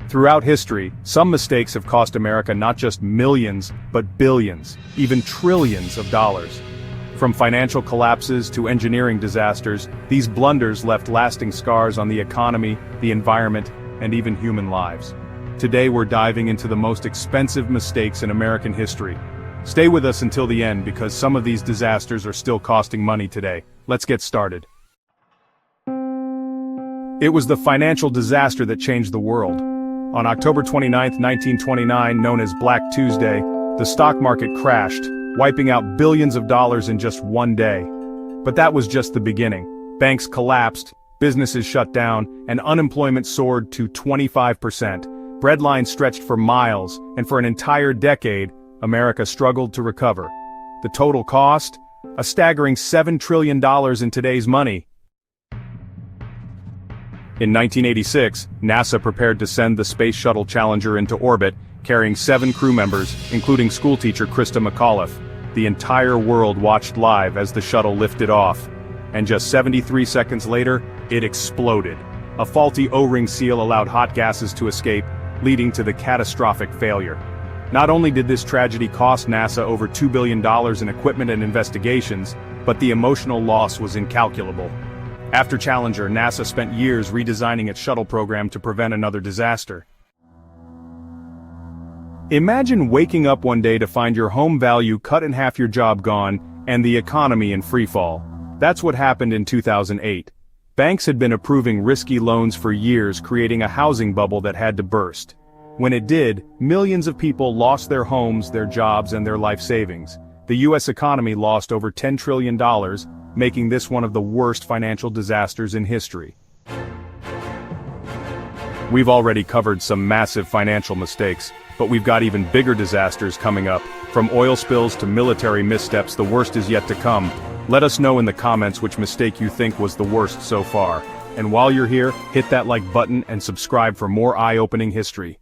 Throughout history, some mistakes have cost America not just millions, but billions, even trillions of dollars. From financial collapses to engineering disasters, these blunders left lasting scars on the economy, the environment, and even human lives. Today we're diving into the most expensive mistakes in American history. Stay with us until the end because some of these disasters are still costing money today. Let's get started. It was the financial disaster that changed the world. On October 29, 1929, known as Black Tuesday, the stock market crashed, wiping out billions of dollars in just one day. But that was just the beginning. Banks collapsed, businesses shut down, and unemployment soared to 25%. Breadlines stretched for miles, and for an entire decade, America struggled to recover. The total cost? A staggering $7 trillion in today's money. In 1986, NASA prepared to send the Space Shuttle Challenger into orbit, carrying 7 crew members, including schoolteacher Krista McAuliffe. The entire world watched live as the shuttle lifted off. And just 73 seconds later, it exploded. A faulty O-ring seal allowed hot gases to escape, leading to the catastrophic failure. Not only did this tragedy cost NASA over $2 billion in equipment and investigations, but the emotional loss was incalculable. After Challenger, NASA spent years redesigning its shuttle program to prevent another disaster. Imagine waking up one day to find your home value cut in half, your job gone, and the economy in freefall. That's what happened in 2008. Banks had been approving risky loans for years, creating a housing bubble that had to burst. When it did, millions of people lost their homes, their jobs, and their life savings. The U.S. economy lost over $10 trillion, making this one of the worst financial disasters in history. We've already covered some massive financial mistakes, but we've got even bigger disasters coming up. From oil spills to military missteps, the worst is yet to come. Let us know in the comments which mistake you think was the worst so far. And while you're here, hit that like button and subscribe for more eye-opening history.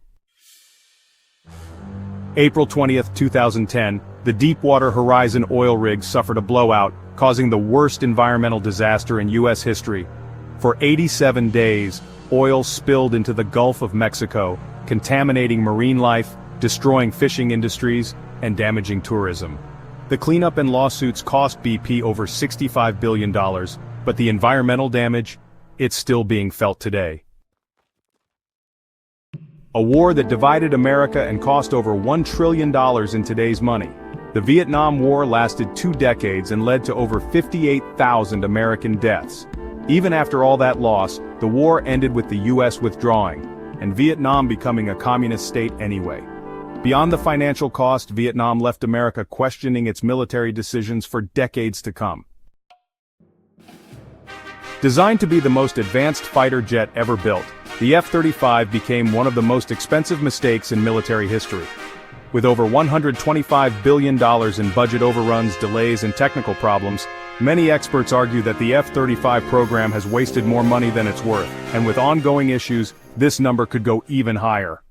April 20th, 2010, the Deepwater Horizon oil rig suffered a blowout, causing the worst environmental disaster in U.S. history. For 87 days, oil spilled into the Gulf of Mexico, contaminating marine life, destroying fishing industries, and damaging tourism. The cleanup and lawsuits cost BP over $65 billion, but the environmental damage, it's still being felt today. A war that divided America and cost over $1 trillion in today's money. The Vietnam War lasted 2 decades and led to over 58,000 American deaths. Even after all that loss, the war ended with the U.S. withdrawing, and Vietnam becoming a communist state anyway. Beyond the financial cost, Vietnam left America questioning its military decisions for decades to come. Designed to be the most advanced fighter jet ever built, the F-35 became one of the most expensive mistakes in military history. With over $125 billion in budget overruns, delays, and technical problems, many experts argue that the F-35 program has wasted more money than it's worth, and with ongoing issues, this number could go even higher.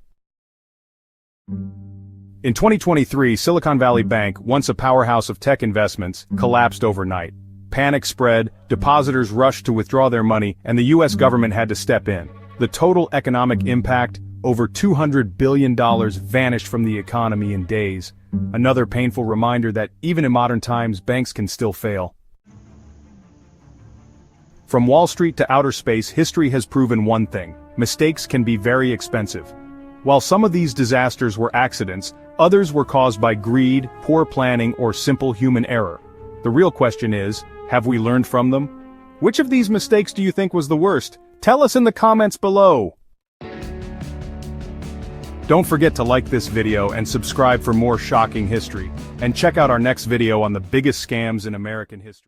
In 2023, Silicon Valley Bank, once a powerhouse of tech investments, collapsed overnight. Panic spread, depositors rushed to withdraw their money, and the U.S. government had to step in. The total economic impact, over $200 billion, vanished from the economy in days. Another painful reminder that, even in modern times, banks can still fail. From Wall Street to outer space, history has proven one thing: mistakes can be very expensive. While some of these disasters were accidents, others were caused by greed, poor planning, or simple human error. The real question is, have we learned from them? Which of these mistakes do you think was the worst? Tell us in the comments below. Don't forget to like this video and subscribe for more shocking history. And check out our next video on the biggest scams in American history.